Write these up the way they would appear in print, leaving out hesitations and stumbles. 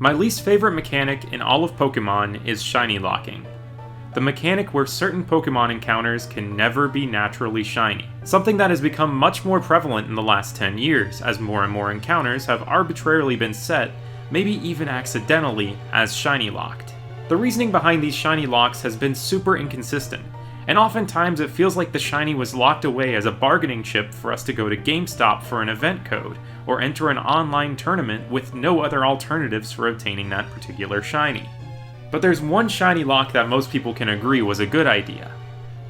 My least favorite mechanic in all of Pokemon is shiny locking. The mechanic where certain Pokemon encounters can never be naturally shiny. Something that has become much more prevalent in the last 10 years, as more and more encounters have arbitrarily been set, maybe even accidentally, as shiny locked. The reasoning behind these shiny locks has been super inconsistent, and oftentimes it feels like the shiny was locked away as a bargaining chip for us to go to GameStop for an event code, or enter an online tournament with no other alternatives for obtaining that particular shiny. But there's one shiny lock that most people can agree was a good idea.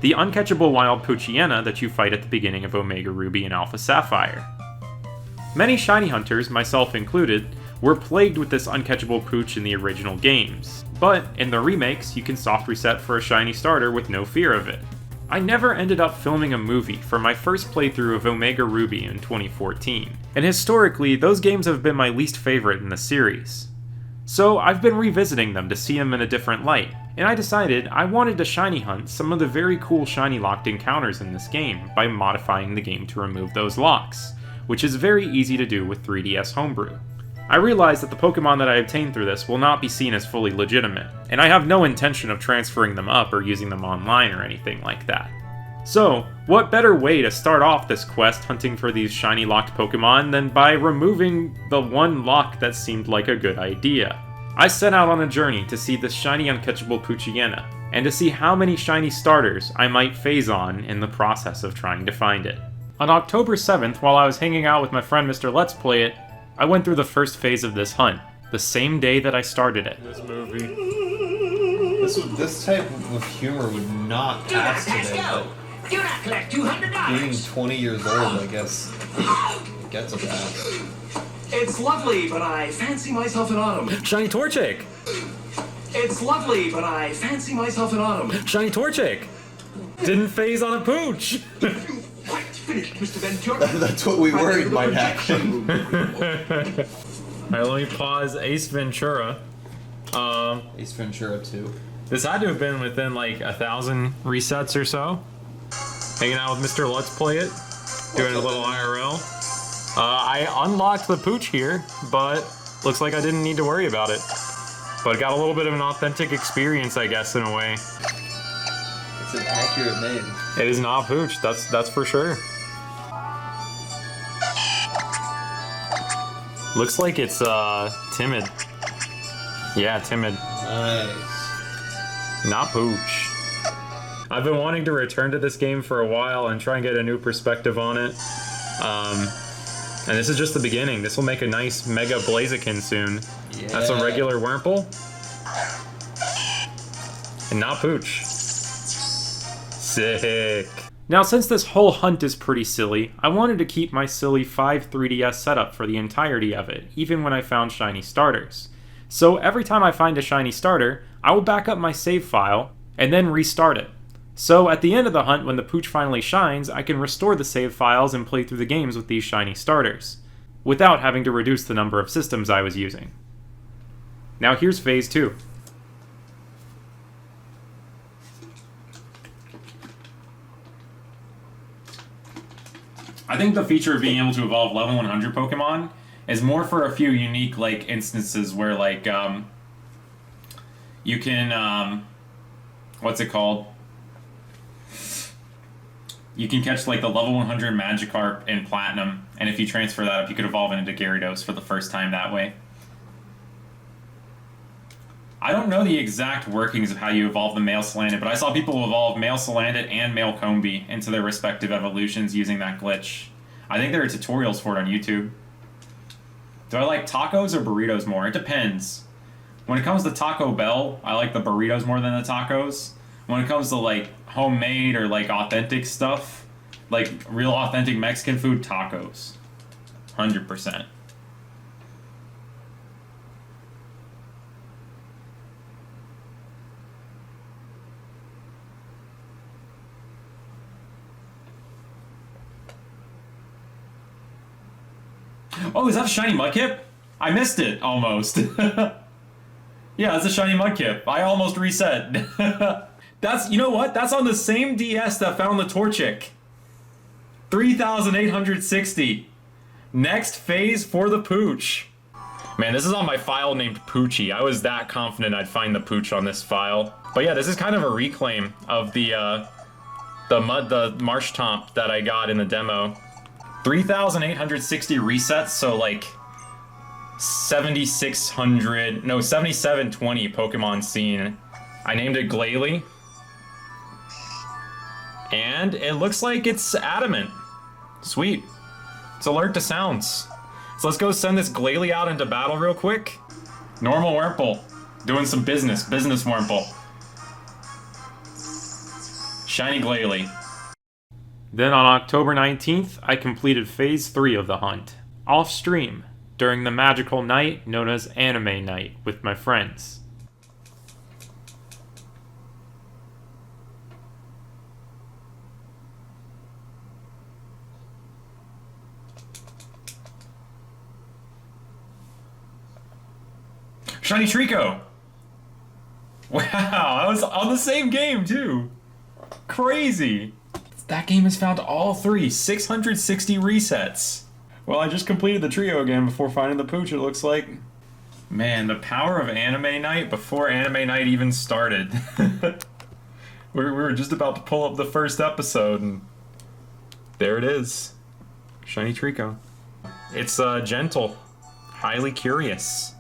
The uncatchable wild Poochyena that you fight at the beginning of Omega Ruby and Alpha Sapphire. Many shiny hunters, myself included, were plagued with this uncatchable Pooch in the original games, but in the remakes you can soft reset for a shiny starter with no fear of it. I never ended up filming a movie for my first playthrough of Omega Ruby in 2014, and historically those games have been my least favorite in the series. So I've been revisiting them to see them in a different light, and I decided I wanted to shiny hunt some of the very cool shiny locked encounters in this game by modifying the game to remove those locks, which is very easy to do with 3DS Homebrew. I realize that the Pokemon that I obtain through this will not be seen as fully legitimate, and I have no intention of transferring them up or using them online or anything like that. So, what better way to start off this quest hunting for these shiny locked Pokemon than by removing the one lock that seemed like a good idea? I set out on a journey to see this shiny uncatchable Poochyena, and to see how many shiny starters I might phase on in the process of trying to find it. On October 7th, while I was hanging out with my friend Mr. Let's Play It, I went through the first phase of this hunt, the same day that I started it. This movie. This type of humor would not pass today, but Do not collect $200. being 20 years old, I guess, gets a pass. It's lovely, but I fancy myself in autumn. Shiny Torchic! It's lovely, but I fancy myself in autumn. Shiny Torchic! Didn't phase on a Pooch! Quite finished, Mr. Ventura. That's what we worried might happen. Alright, let me pause Ace Ventura. Ace Ventura 2. This had to have been within like 1,000 resets or so. Hanging out with Mr. Let's Play It, doing a little IRL. I unlocked the Pooch here, but looks like I didn't need to worry about it. But got a little bit of an authentic experience, I guess, in a way. It's an accurate name. It is not Pooch, that's for sure. Looks like it's timid. Yeah, timid. Nice. Not Pooch. I've been wanting to return to this game for a while and try and get a new perspective on it. And this is just the beginning. This will make a nice Mega Blaziken soon. Yeah. That's a regular Wurmple. And not Pooch. Sick. Now, since this whole hunt is pretty silly, I wanted to keep my silly 5 3DS setup for the entirety of it, even when I found shiny starters. So every time I find a shiny starter, I will back up my save file and then restart it. So at the end of the hunt, when the Pooch finally shines, I can restore the save files and play through the games with these shiny starters, without having to reduce the number of systems I was using. Now here's Phase 2. I think the feature of being able to evolve level 100 Pokemon is more for a few unique like instances where like you can what's it called? You can catch like the level 100 Magikarp in Platinum, and if you transfer that up, you could evolve it into Gyarados for the first time that way. I don't know the exact workings of how you evolve the male Salandit, but I saw people evolve male Salandit and male Combee into their respective evolutions using that glitch. I think there are tutorials for it on YouTube. Do I like tacos or burritos more? It depends. When it comes to Taco Bell, I like the burritos more than the tacos. When it comes to like homemade or like authentic stuff, like real authentic Mexican food, tacos. 100%. Oh, is that a shiny Mudkip? I missed it, almost. Yeah, it's a shiny Mudkip. I almost reset. That's, you know what? That's on the same DS that found the Torchic. 3,860. Next phase for the Pooch. Man, this is on my file named Poochy. I was that confident I'd find the Pooch on this file. But yeah, this is kind of a reclaim of the Marsh Tomp that I got in the demo. 3,860 resets, so like 7,720 Pokemon seen. I named it Glalie. And it looks like it's adamant. Sweet. It's alert to sounds. So let's go send this Glalie out into battle real quick. Normal Wurmple. Doing some business. Business Wurmple. Shiny Glalie. Then on October 19th, I completed Phase 3 of the hunt. Off stream, during the magical night known as Anime Night with my friends. Shiny Trico! Wow, I was on the same game too! Crazy! That game has found all three, 660 resets. Well, I just completed the trio again before finding the Pooch, it looks like. Man, the power of Anime Night before Anime Night even started. we were just about to pull up the first episode, and there it is. Shiny Trico. It's gentle, highly curious.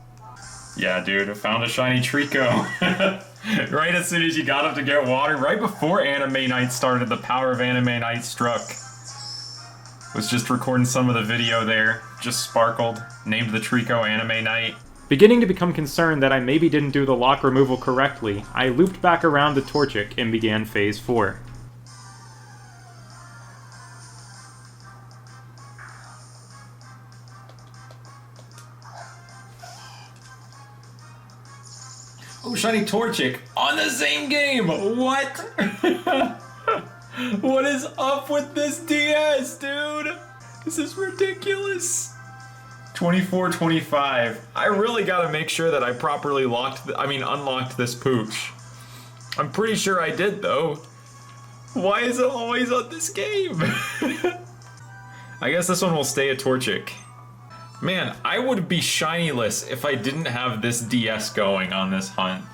Yeah, dude, I found a shiny Trico. Right as soon as you got up to get water, right before Anime Night started, the power of Anime Night struck. Was just recording some of the video there, just sparkled, named the Trico Anime Night. Beginning to become concerned that I maybe didn't do the lock removal correctly, I looped back around to Torchic and began Phase 4. Oh, shiny Torchic on the same game! What? What is up with this DS, dude? This is ridiculous. 24-25. I really gotta make sure that I properly unlocked this Pooch. I'm pretty sure I did, though. Why is it always on this game? I guess this one will stay a Torchic. Man, I would be shinyless if I didn't have this DS going on this hunt.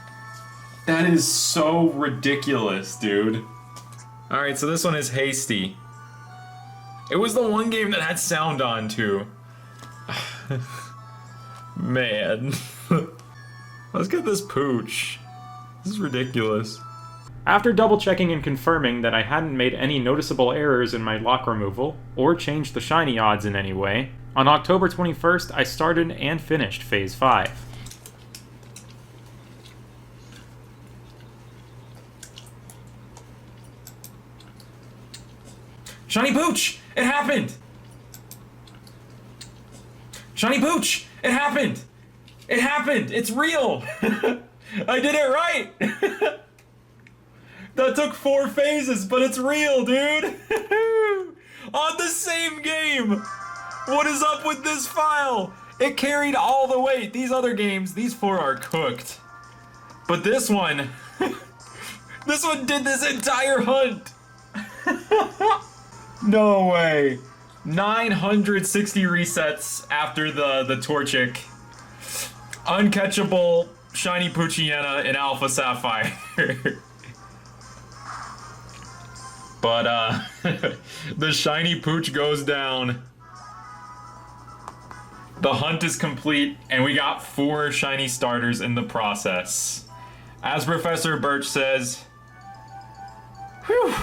That is so ridiculous, dude. Alright, so this one is Hasty. It was the one game that had sound on, too. Man. Let's get this Pooch. This is ridiculous. After double-checking and confirming that I hadn't made any noticeable errors in my lock removal, or changed the shiny odds in any way, on October 21st, I started and finished Phase 5. Shiny Pooch! It happened! Shiny Pooch! It happened! It happened! It's real! I did it right! That took 4 phases, but it's real, dude! On the same game! What is up with this file? It carried all the weight. These other games, these 4 are cooked. But this one, this one did this entire hunt. No way. 960 resets after the Torchic. Uncatchable shiny Poochyena in Alpha Sapphire. But the shiny Pooch goes down. The hunt is complete, and we got 4 shiny starters in the process. As Professor Birch says, whew,